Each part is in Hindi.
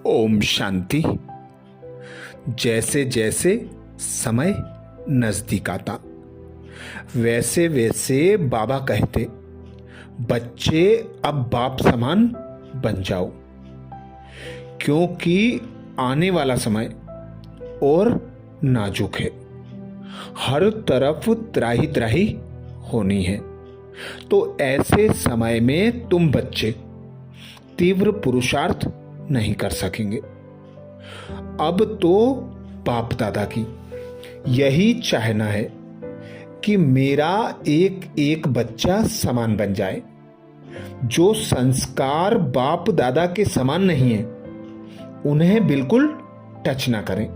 ओम शांति। जैसे जैसे समय नजदीक आता वैसे वैसे बाबा कहते, बच्चे अब बाप समान बन जाओ, क्योंकि आने वाला समय और नाजुक है। हर तरफ त्राही त्राही होनी है। तो ऐसे समय में तुम बच्चे तीव्र पुरुषार्थ नहीं कर सकेंगे। अब तो बाप दादा की यही चाहना है कि मेरा एक एक बच्चा समान बन जाए। जो संस्कार बाप दादा के समान नहीं है उन्हें बिल्कुल टच ना करें।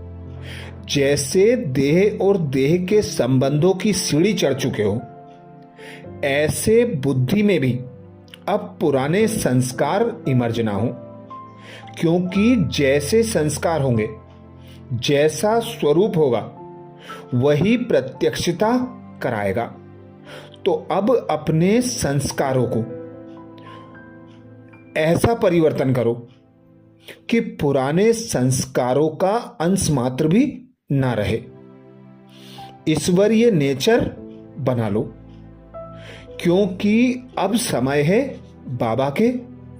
जैसे देह और देह के संबंधों की सीढ़ी चढ़ चुके हो, ऐसे बुद्धि में भी अब पुराने संस्कार इमर्ज ना हो, क्योंकि जैसे संस्कार होंगे, जैसा स्वरूप होगा, वही प्रत्यक्षता कराएगा। तो अब अपने संस्कारों को ऐसा परिवर्तन करो कि पुराने संस्कारों का अंश मात्र भी ना रहे। ईश्वरीय नेचर बना लो, क्योंकि अब समय है बाबा के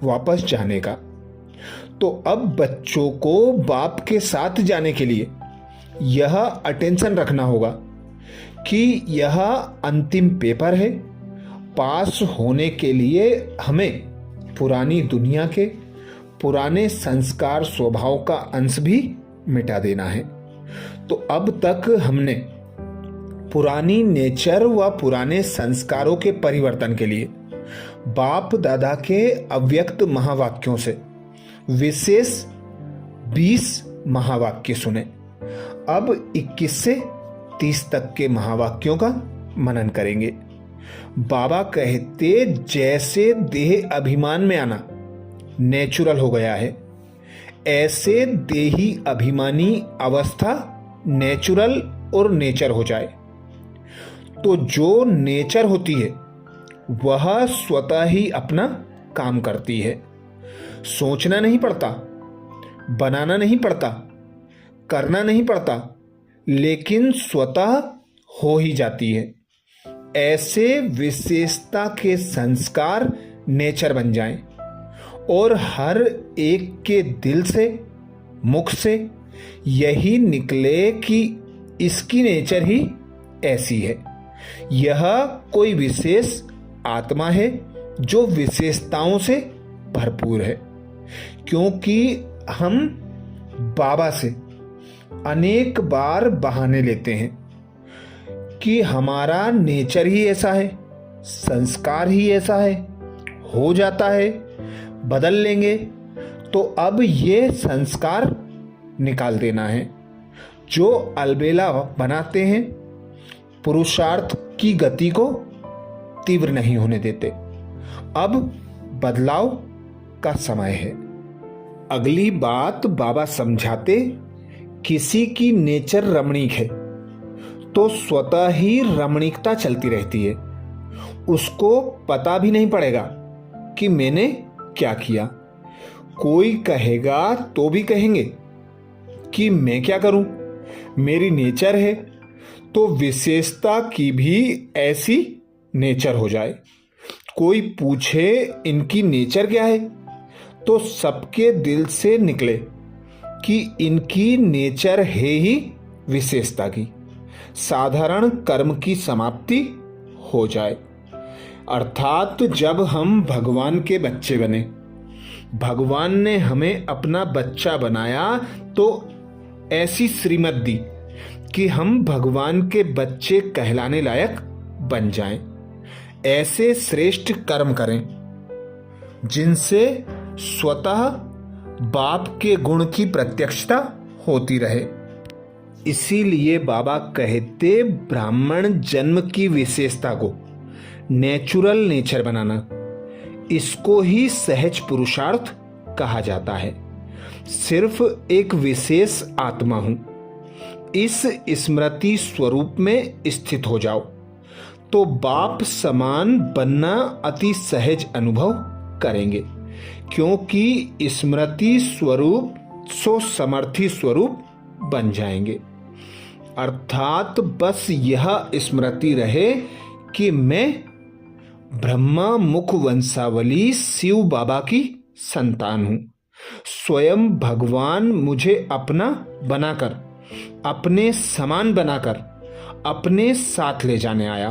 वापस जाने का। तो अब बच्चों को बाप के साथ जाने के लिए यह अटेंशन रखना होगा कि यह अंतिम पेपर है। पास होने के लिए हमें पुरानी दुनिया के पुराने संस्कार स्वभाव का अंश भी मिटा देना है। तो अब तक हमने पुरानी नेचर व पुराने संस्कारों के परिवर्तन के लिए बाप दादा के अव्यक्त महावाक्यों से विशेष 20 महावाक्य सुने। अब 21 से 30 तक के महावाक्यों का मनन करेंगे। बाबा कहते, जैसे देह अभिमान में आना नेचुरल हो गया है, ऐसे देही अभिमानी अवस्था नेचुरल और नेचर हो जाए। तो जो नेचर होती है वह स्वतः ही अपना काम करती है। सोचना नहीं पड़ता, बनाना नहीं पड़ता, करना नहीं पड़ता, लेकिन स्वतः हो ही जाती है। ऐसे विशेषता के संस्कार नेचर बन जाएं और हर एक के दिल से, मुख से यही निकले कि इसकी नेचर ही ऐसी है। यह कोई विशेष आत्मा है जो विशेषताओं से भरपूर है। क्योंकि हम बाबा से अनेक बार बहाने लेते हैं कि हमारा नेचर ही ऐसा है, संस्कार ही ऐसा है, हो जाता है, बदल लेंगे। तो अब ये संस्कार निकाल देना है जो अलबेला बनाते हैं, पुरुषार्थ की गति को तीव्र नहीं होने देते। अब बदलाव का समय है। अगली बात बाबा समझाते, किसी की नेचर रमणीक है तो स्वतः ही रमणीकता चलती रहती है। उसको पता भी नहीं पड़ेगा कि मैंने क्या किया। कोई कहेगा तो भी कहेंगे कि मैं क्या करूं, मेरी नेचर है। तो विशेषता की भी ऐसी नेचर हो जाए। कोई पूछे इनकी नेचर क्या है, तो सबके दिल से निकले कि इनकी नेचर है ही विशेषता की। साधारण कर्म की समाप्ति हो जाए। अर्थात जब हम भगवान के बच्चे बने, भगवान ने हमें अपना बच्चा बनाया तो ऐसी श्रीमत दी कि हम भगवान के बच्चे कहलाने लायक बन जाएं। ऐसे श्रेष्ठ कर्म करें जिनसे स्वतः बाप के गुण की प्रत्यक्षता होती रहे। इसीलिए बाबा कहते, ब्राह्मण जन्म की विशेषता को नेचुरल नेचर बनाना, इसको ही सहज पुरुषार्थ कहा जाता है। सिर्फ एक विशेष आत्मा हूं, इस स्मृति स्वरूप में स्थित हो जाओ तो बाप समान बनना अति सहज अनुभव करेंगे। क्योंकि स्मृति स्वरूप सो समर्थी स्वरूप बन जाएंगे। अर्थात बस यह स्मृति रहे कि मैं ब्रह्मा मुख वंशावली शिव बाबा की संतान हूं। स्वयं भगवान मुझे अपना बनाकर, अपने समान बनाकर अपने साथ ले जाने आया।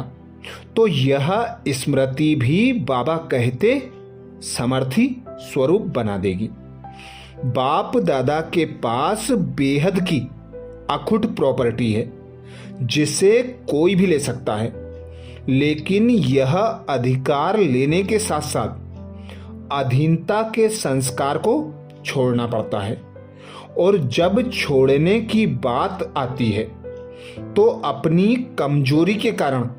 तो यह स्मृति भी बाबा कहते समर्थी स्वरूप बना देगी। बाप दादा के पास बेहद की अखुट प्रॉपर्टी है जिसे कोई भी ले सकता है, लेकिन यह अधिकार लेने के साथ साथ अधीनता के संस्कार को छोड़ना पड़ता है। और जब छोड़ने की बात आती है तो अपनी कमजोरी के कारण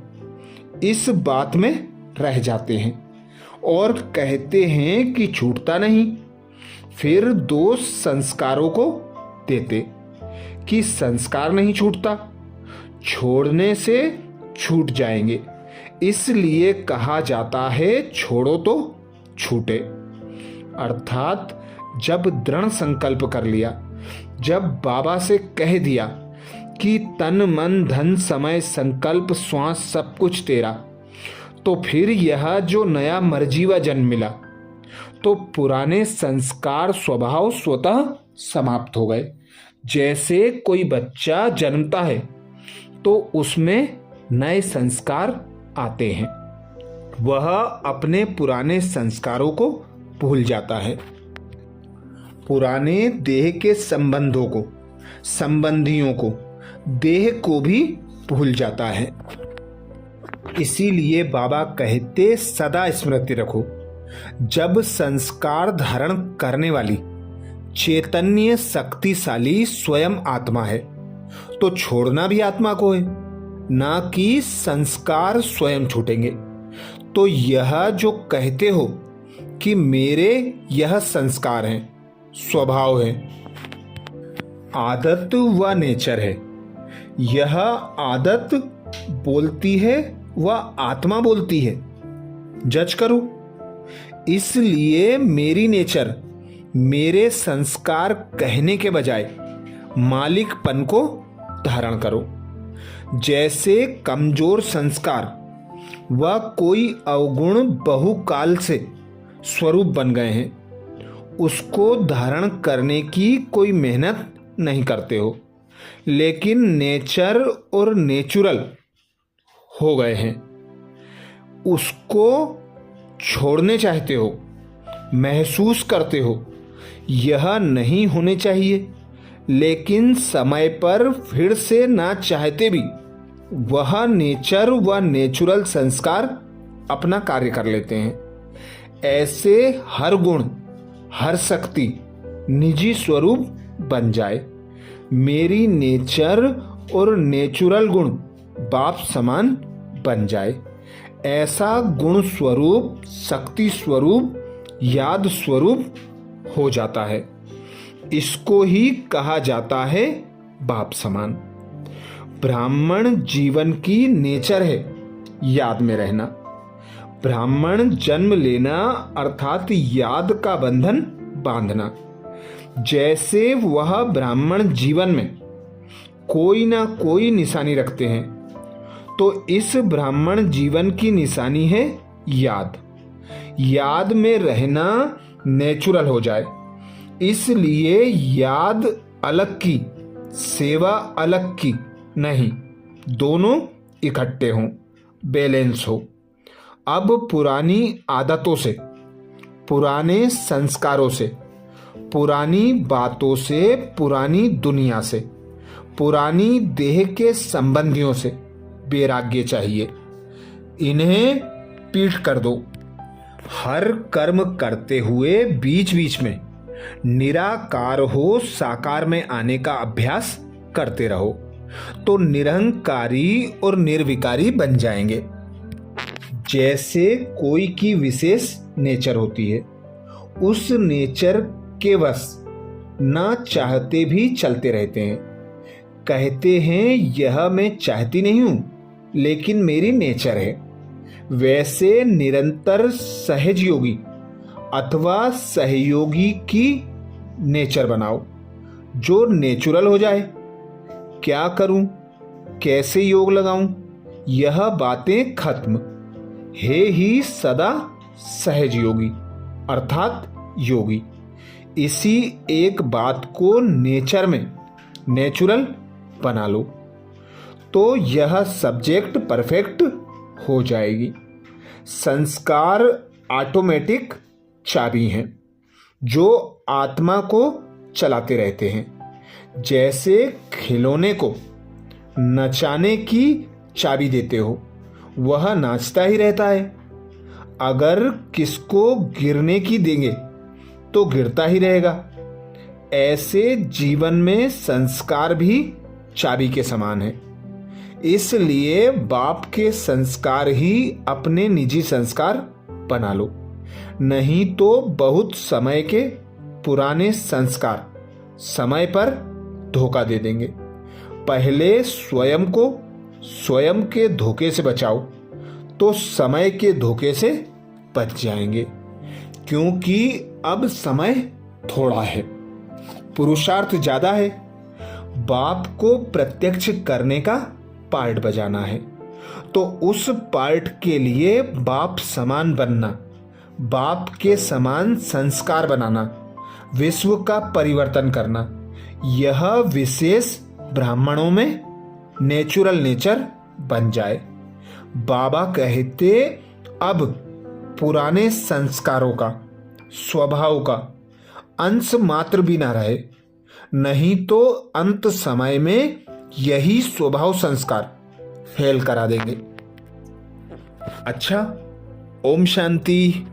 इस बात में रह जाते हैं और कहते हैं कि छूटता नहीं। फिर दोष संस्कारों को देते कि संस्कार नहीं छूटता, छोड़ने से छूट जाएंगे, इसलिए कहा जाता है छोड़ो तो छूटे। अर्थात जब दृढ़ संकल्प कर लिया, जब बाबा से कह दिया कि तन मन धन समय संकल्प श्वास सब कुछ तेरा, तो फिर यह जो नया मर्जीवा जन्म मिला तो पुराने संस्कार स्वभाव स्वतः समाप्त हो गए। जैसे कोई बच्चा जन्मता है तो उसमें नए संस्कार आते हैं, वह अपने पुराने संस्कारों को भूल जाता है। पुराने देह के संबंधों को, संबंधियों को, देह को भी भूल जाता है। इसीलिए बाबा कहते सदा स्मृति रखो, जब संस्कार धारण करने वाली चैतन्य शक्तिशाली स्वयं आत्मा है तो छोड़ना भी आत्मा को है, ना कि संस्कार स्वयं छूटेंगे। तो यह जो कहते हो कि मेरे यह संस्कार हैं, स्वभाव है, आदत व नेचर है, यह आदत बोलती है व आत्मा बोलती है, जज करो। इसलिए मेरी नेचर, मेरे संस्कार कहने के बजाय मालिकपन को धारण करो। जैसे कमजोर संस्कार व कोई अवगुण बहुकाल से स्वरूप बन गए हैं, उसको धारण करने की कोई मेहनत नहीं करते हो, लेकिन नेचर और नेचुरल हो गए हैं, उसको छोड़ने चाहते हो, महसूस करते हो। यह नहीं होने चाहिए, लेकिन समय पर फिर से ना चाहते भी वह नेचर व नेचुरल संस्कार अपना कार्य कर लेते हैं। ऐसे हर गुण, हर शक्ति निजी स्वरूप बन जाए। मेरी नेचर और नेचुरल गुण बाप समान बन जाए। ऐसा गुण स्वरूप, शक्ति स्वरूप, याद स्वरूप हो जाता है। इसको ही कहा जाता है बाप समान। ब्राह्मण जीवन की नेचर है याद में रहना। ब्राह्मण जन्म लेना अर्थात याद का बंधन बांधना। जैसे वह ब्राह्मण जीवन में कोई ना कोई निशानी रखते हैं, तो इस ब्राह्मण जीवन की निशानी है याद। याद में रहना नेचुरल हो जाए, इसलिए याद अलग की, सेवा अलग की नहीं, दोनों इकट्ठे हों, बैलेंस हो। अब पुरानी आदतों से, पुराने संस्कारों से, पुरानी बातों से, पुरानी दुनिया से, पुरानी देह के संबंधियों से वैराग्य चाहिए। इन्हें पीठ कर दो। हर कर्म करते हुए बीच बीच में निराकार हो साकार में आने का अभ्यास करते रहो, तो निरहंकारी और निर्विकारी बन जाएंगे। जैसे कोई की विशेष नेचर होती है, उस नेचर के वश ना चाहते भी चलते रहते हैं। कहते हैं यह मैं चाहती नहीं हूं, लेकिन मेरी नेचर है। वैसे निरंतर सहज योगी अथवा सहयोगी की नेचर बनाओ, जो नेचुरल हो जाए। क्या करूं, कैसे योग लगाऊं, यह बातें खत्म। हे ही सदा सहज योगी अर्थात योगी। इसी एक बात को नेचर में नेचुरल बना लो तो यह सब्जेक्ट परफेक्ट हो जाएगी। संस्कार ऑटोमेटिक चाबी हैं जो आत्मा को चलाते रहते हैं। जैसे खिलौने को नचाने की चाबी देते हो, वह नाचता ही रहता है। अगर किसको गिरने की देंगे तो गिरता ही रहेगा। ऐसे जीवन में संस्कार भी चाबी के समान है। इसलिए बाप के संस्कार ही अपने निजी संस्कार बना लो, नहीं तो बहुत समय के पुराने संस्कार समय पर धोखा दे देंगे। पहले स्वयं को स्वयं के धोखे से बचाओ तो समय के धोखे से बच जाएंगे। क्योंकि अब समय थोड़ा है, पुरुषार्थ ज्यादा है। बाप को प्रत्यक्ष करने का पार्ट बजाना है तो उस पार्ट के लिए बाप समान बनना, बाप के समान संस्कार बनाना, विश्व का परिवर्तन करना, यह विशेष ब्राह्मणों में नेचुरल नेचर बन जाए। बाबा कहते अब पुराने संस्कारों का स्वभाव का अंश मात्र भी ना रहे, नहीं तो अंत समय में यही स्वभाव संस्कार फेल करा देंगे। अच्छा, ओम शांति।